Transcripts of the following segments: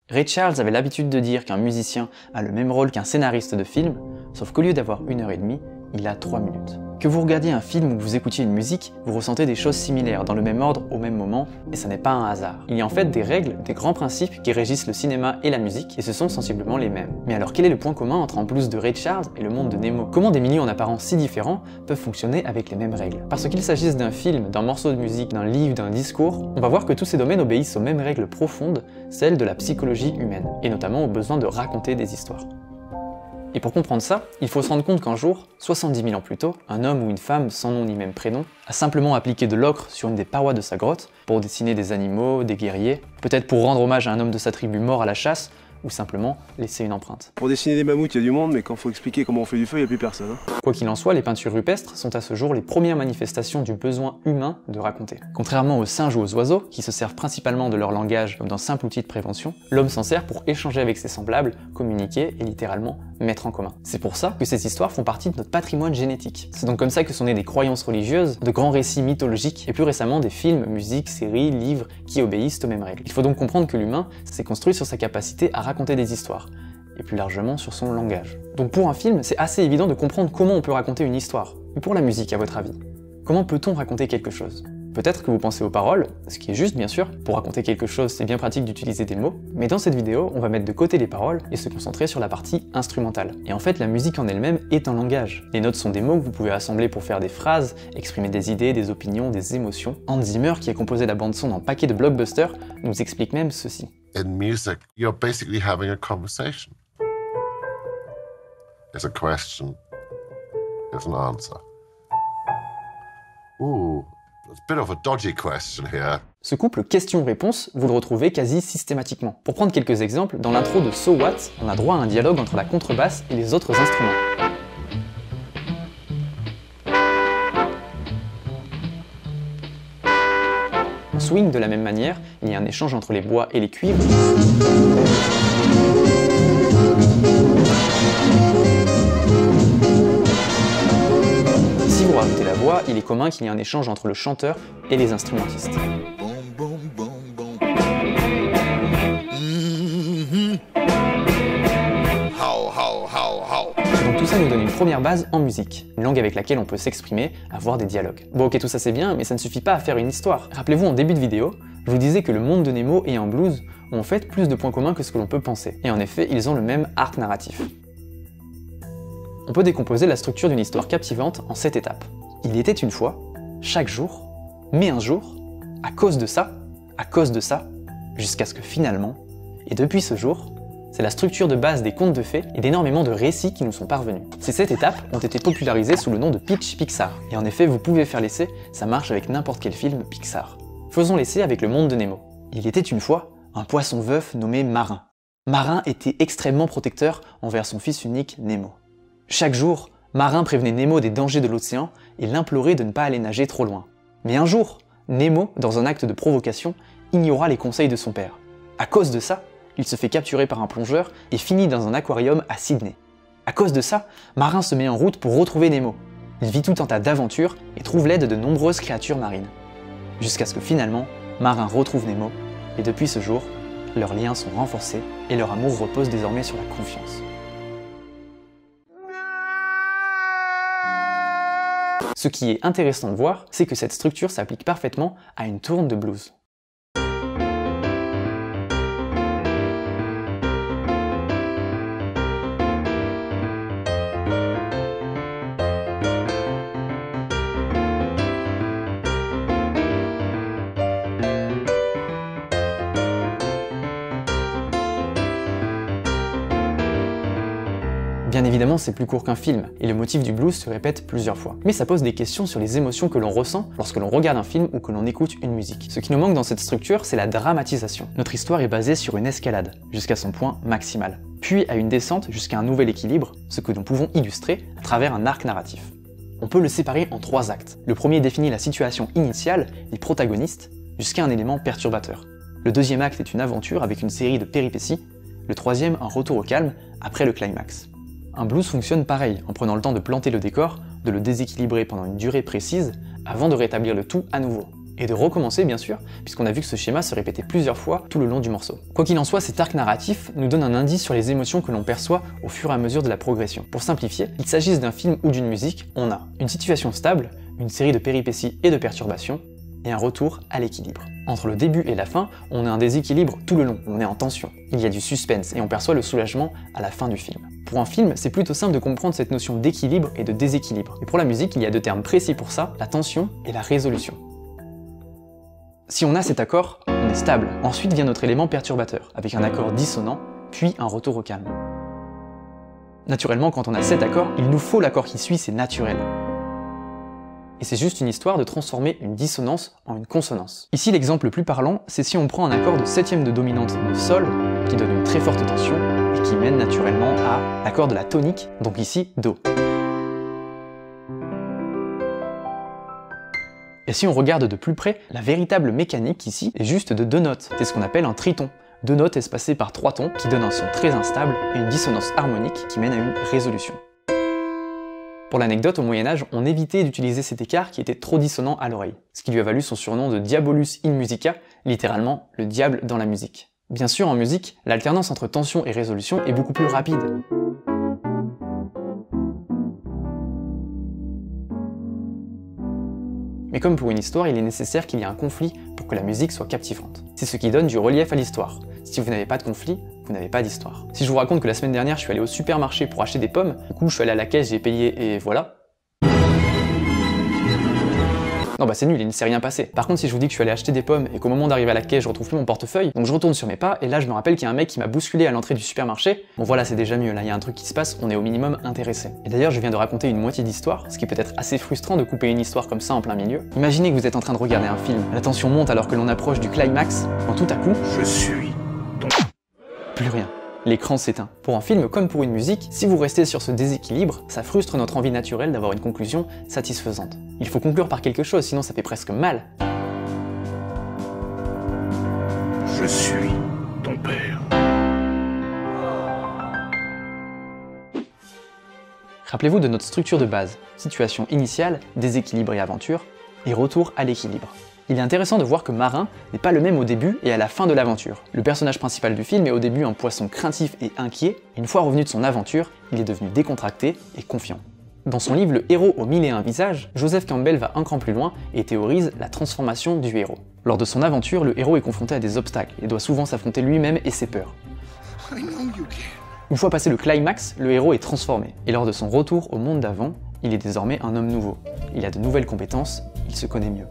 Ray Charles avait l'habitude de dire qu'un musicien a le même rôle qu'un scénariste de film, sauf qu'au lieu d'avoir 1h30, il a 3 minutes. Que vous regardiez un film ou que vous écoutiez une musique, vous ressentez des choses similaires dans le même ordre au même moment, et ça n'est pas un hasard. Il y a en fait des règles, des grands principes qui régissent le cinéma et la musique, et ce sont sensiblement les mêmes. Mais alors quel est le point commun entre un blues de Ray Charles et le monde de Nemo? Comment des milieux en apparence si différents peuvent fonctionner avec les mêmes règles? Parce qu'il s'agisse d'un film, d'un morceau de musique, d'un livre, d'un discours, on va voir que tous ces domaines obéissent aux mêmes règles profondes, celles de la psychologie humaine, et notamment au besoin de raconter des histoires. Et pour comprendre ça, il faut se rendre compte qu'un jour, 70 000 ans plus tôt, un homme ou une femme sans nom ni même prénom a simplement appliqué de l'ocre sur une des parois de sa grotte pour dessiner des animaux, des guerriers, peut-être pour rendre hommage à un homme de sa tribu mort à la chasse, ou simplement laisser une empreinte. Pour dessiner des mammouths, il y a du monde, mais quand il faut expliquer comment on fait du feu, il n'y a plus personne. Quoi qu'il en soit, les peintures rupestres sont à ce jour les premières manifestations du besoin humain de raconter. Contrairement aux singes ou aux oiseaux, qui se servent principalement de leur langage comme d'un simple outil de prévention, l'homme s'en sert pour échanger avec ses semblables, communiquer et littéralement mettre en commun. C'est pour ça que ces histoires font partie de notre patrimoine génétique. C'est donc comme ça que sont nées des croyances religieuses, de grands récits mythologiques, et plus récemment des films, musiques, séries, livres qui obéissent aux mêmes règles. Il faut donc comprendre que l'humain s'est construit sur sa capacité à raconter des histoires, et plus largement sur son langage. Donc pour un film, c'est assez évident de comprendre comment on peut raconter une histoire. Mais pour la musique, à votre avis, comment peut-on raconter quelque chose? Peut-être que vous pensez aux paroles, ce qui est juste bien sûr, pour raconter quelque chose c'est bien pratique d'utiliser des mots, mais dans cette vidéo on va mettre de côté les paroles et se concentrer sur la partie instrumentale. Et en fait la musique en elle-même est un langage. Les notes sont des mots que vous pouvez assembler pour faire des phrases, exprimer des idées, des opinions, des émotions. Hans Zimmer, qui a composé la bande-son d'un paquet de blockbusters, nous explique même ceci. In music, you're basically having a conversation. There's a question, there's an answer. Ooh. It's a bit of a dodgy question here. Ce couple question-réponse, vous le retrouvez quasi systématiquement. Pour prendre quelques exemples, dans l'intro de So What, on a droit à un dialogue entre la contrebasse et les autres instruments. En swing, de la même manière, il y a un échange entre les bois et les cuivres. Si vous rajoutez la voix, il est commun qu'il y ait un échange entre le chanteur et les instrumentistes. Donc tout ça nous donne une première base en musique, une langue avec laquelle on peut s'exprimer, avoir des dialogues. Bon ok, tout ça c'est bien, mais ça ne suffit pas à faire une histoire. Rappelez-vous en début de vidéo, je vous disais que le monde de Nemo et un blues ont en fait plus de points communs que ce que l'on peut penser. Et en effet, ils ont le même arc narratif. On peut décomposer la structure d'une histoire captivante en 7 étapes. Il était une fois, chaque jour, mais un jour, à cause de ça, jusqu'à ce que finalement, et depuis ce jour, c'est la structure de base des contes de fées et d'énormément de récits qui nous sont parvenus. Ces 7 étapes ont été popularisées sous le nom de Pitch Pixar. Et en effet, vous pouvez faire l'essai, ça marche avec n'importe quel film Pixar. Faisons l'essai avec le monde de Nemo. Il était une fois un poisson veuf nommé Marin. Marin était extrêmement protecteur envers son fils unique Nemo. Chaque jour, Marin prévenait Nemo des dangers de l'océan et l'implorait de ne pas aller nager trop loin. Mais un jour, Nemo, dans un acte de provocation, ignora les conseils de son père. À cause de ça, il se fait capturer par un plongeur et finit dans un aquarium à Sydney. À cause de ça, Marin se met en route pour retrouver Nemo. Il vit tout un tas d'aventures et trouve l'aide de nombreuses créatures marines. Jusqu'à ce que finalement, Marin retrouve Nemo, et depuis ce jour, leurs liens sont renforcés et leur amour repose désormais sur la confiance. Ce qui est intéressant de voir, c'est que cette structure s'applique parfaitement à une tourne de blues. Bien évidemment, c'est plus court qu'un film, et le motif du blues se répète plusieurs fois. Mais ça pose des questions sur les émotions que l'on ressent lorsque l'on regarde un film ou que l'on écoute une musique. Ce qui nous manque dans cette structure, c'est la dramatisation. Notre histoire est basée sur une escalade, jusqu'à son point maximal, puis à une descente jusqu'à un nouvel équilibre, ce que nous pouvons illustrer à travers un arc narratif. On peut le séparer en 3 actes. Le premier définit la situation initiale, les protagonistes, jusqu'à un élément perturbateur. Le deuxième acte est une aventure avec une série de péripéties, le troisième un retour au calme après le climax. Un blues fonctionne pareil, en prenant le temps de planter le décor, de le déséquilibrer pendant une durée précise, avant de rétablir le tout à nouveau. et de recommencer bien sûr, puisqu'on a vu que ce schéma se répétait plusieurs fois tout le long du morceau. Quoi qu'il en soit, cet arc narratif nous donne un indice sur les émotions que l'on perçoit au fur et à mesure de la progression. Pour simplifier, qu'il s'agisse d'un film ou d'une musique, on a une situation stable, une série de péripéties et de perturbations, et un retour à l'équilibre. Entre le début et la fin, on a un déséquilibre tout le long, on est en tension. Il y a du suspense et on perçoit le soulagement à la fin du film. Pour un film, c'est plutôt simple de comprendre cette notion d'équilibre et de déséquilibre. Et pour la musique, il y a deux termes précis pour ça, la tension et la résolution. Si on a cet accord, on est stable. Ensuite vient notre élément perturbateur, avec un accord dissonant, puis un retour au calme. Naturellement, quand on a cet accord, il nous faut l'accord qui suit, c'est naturel. Et c'est juste une histoire de transformer une dissonance en une consonance. Ici, l'exemple le plus parlant, c'est si on prend un accord de septième de dominante de Sol, qui donne une très forte tension, et qui mène naturellement à l'accord de la tonique, donc ici Do. Et si on regarde de plus près, la véritable mécanique ici est juste de deux notes. C'est ce qu'on appelle un triton. Deux notes espacées par trois tons, qui donnent un son très instable, et une dissonance harmonique qui mène à une résolution. Pour l'anecdote, au Moyen-Âge, on évitait d'utiliser cet écart qui était trop dissonant à l'oreille, ce qui lui a valu son surnom de Diabolus in musica, littéralement le diable dans la musique. Bien sûr, en musique, l'alternance entre tension et résolution est beaucoup plus rapide. Mais comme pour une histoire, il est nécessaire qu'il y ait un conflit pour que la musique soit captivante. C'est ce qui donne du relief à l'histoire. Si vous n'avez pas de conflit, vous n'avez pas d'histoire. Si je vous raconte que la semaine dernière, je suis allé au supermarché pour acheter des pommes, du coup je suis allé à la caisse, j'ai payé et voilà. Non bah c'est nul, il ne s'est rien passé. Par contre si je vous dis que je suis allé acheter des pommes et qu'au moment d'arriver à la caisse je retrouve plus mon portefeuille, donc je retourne sur mes pas et là je me rappelle qu'il y a un mec qui m'a bousculé à l'entrée du supermarché, bon voilà c'est déjà mieux, là il y a un truc qui se passe, on est au minimum intéressé. Et d'ailleurs je viens de raconter une moitié d'histoire, ce qui peut être assez frustrant de couper une histoire comme ça en plein milieu. Imaginez que vous êtes en train de regarder un film, la tension monte alors que l'on approche du climax, quand tout à coup, Je suis ton... plus rien. L'écran s'éteint. Pour un film comme pour une musique, si vous restez sur ce déséquilibre, ça frustre notre envie naturelle d'avoir une conclusion satisfaisante. Il faut conclure par quelque chose, sinon ça fait presque mal. Je suis ton père. Rappelez-vous de notre structure de base. Situation initiale, déséquilibre et aventure, et retour à l'équilibre. Il est intéressant de voir que Marin n'est pas le même au début et à la fin de l'aventure. Le personnage principal du film est au début un poisson craintif et inquiet, et une fois revenu de son aventure, il est devenu décontracté et confiant. Dans son livre Le héros aux 1001 visages, Joseph Campbell va un cran plus loin et théorise la transformation du héros. Lors de son aventure, le héros est confronté à des obstacles et doit souvent s'affronter lui-même et ses peurs. Une fois passé le climax, le héros est transformé, et lors de son retour au monde d'avant, il est désormais un homme nouveau. Il a de nouvelles compétences, il se connaît mieux.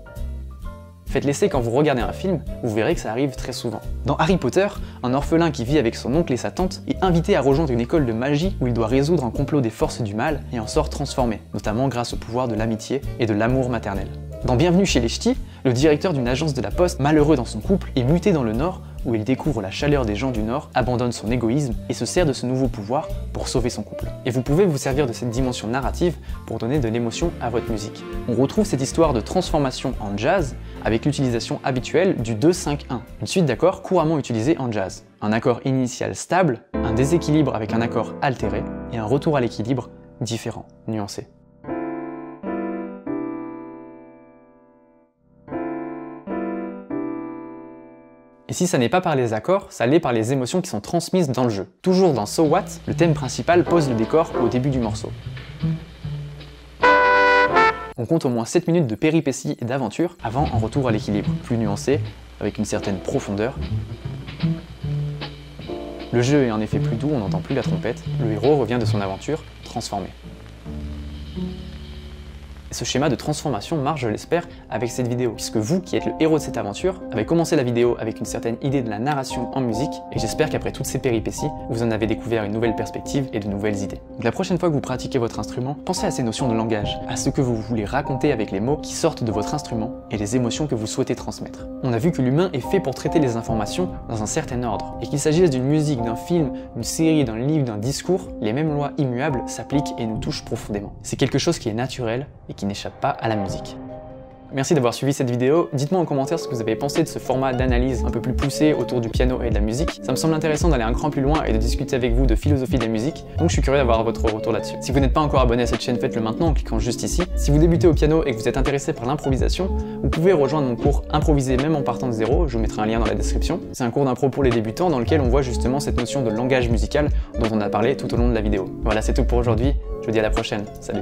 Faites l'essai quand vous regardez un film, vous verrez que ça arrive très souvent. Dans Harry Potter, un orphelin qui vit avec son oncle et sa tante est invité à rejoindre une école de magie où il doit résoudre un complot des forces du mal et en sort transformé, notamment grâce au pouvoir de l'amitié et de l'amour maternel. Dans Bienvenue chez les Ch'tis, le directeur d'une agence de la poste, malheureux dans son couple, est muté dans le Nord où il découvre la chaleur des gens du Nord, abandonne son égoïsme et se sert de ce nouveau pouvoir pour sauver son couple. Et vous pouvez vous servir de cette dimension narrative pour donner de l'émotion à votre musique. On retrouve cette histoire de transformation en jazz avec l'utilisation habituelle du 2-5-1, une suite d'accords couramment utilisée en jazz. Un accord initial stable, un déséquilibre avec un accord altéré et un retour à l'équilibre différent, nuancé. Et si ça n'est pas par les accords, ça l'est par les émotions qui sont transmises dans le jeu. Toujours dans So What, le thème principal pose le décor au début du morceau. On compte au moins 7 minutes de péripéties et d'aventure avant un retour à l'équilibre, plus nuancé, avec une certaine profondeur. Le jeu est en effet plus doux, on n'entend plus la trompette, le héros revient de son aventure transformé. Ce schéma de transformation marche, je l'espère, avec cette vidéo, puisque vous, qui êtes le héros de cette aventure, avez commencé la vidéo avec une certaine idée de la narration en musique, et j'espère qu'après toutes ces péripéties, vous en avez découvert une nouvelle perspective et de nouvelles idées. Donc la prochaine fois que vous pratiquez votre instrument, pensez à ces notions de langage, à ce que vous voulez raconter avec les mots qui sortent de votre instrument, et les émotions que vous souhaitez transmettre. On a vu que l'humain est fait pour traiter les informations dans un certain ordre, et qu'il s'agisse d'une musique, d'un film, d'une série, d'un livre, d'un discours, les mêmes lois immuables s'appliquent et nous touchent profondément. C'est quelque chose qui est naturel et qui n'échappe pas à la musique. merci d'avoir suivi cette vidéo. Dites-moi en commentaire ce que vous avez pensé de ce format d'analyse un peu plus poussé autour du piano et de la musique. Ça me semble intéressant d'aller un cran plus loin et de discuter avec vous de philosophie de la musique, donc je suis curieux d'avoir votre retour là-dessus. Si vous n'êtes pas encore abonné à cette chaîne, faites-le maintenant en cliquant juste ici. Si vous débutez au piano et que vous êtes intéressé par l'improvisation, vous pouvez rejoindre mon cours Improviser même en partant de zéro, je vous mettrai un lien dans la description. C'est un cours d'impro pour les débutants dans lequel on voit justement cette notion de langage musical dont on a parlé tout au long de la vidéo. Voilà, c'est tout pour aujourd'hui, je vous dis à la prochaine, salut.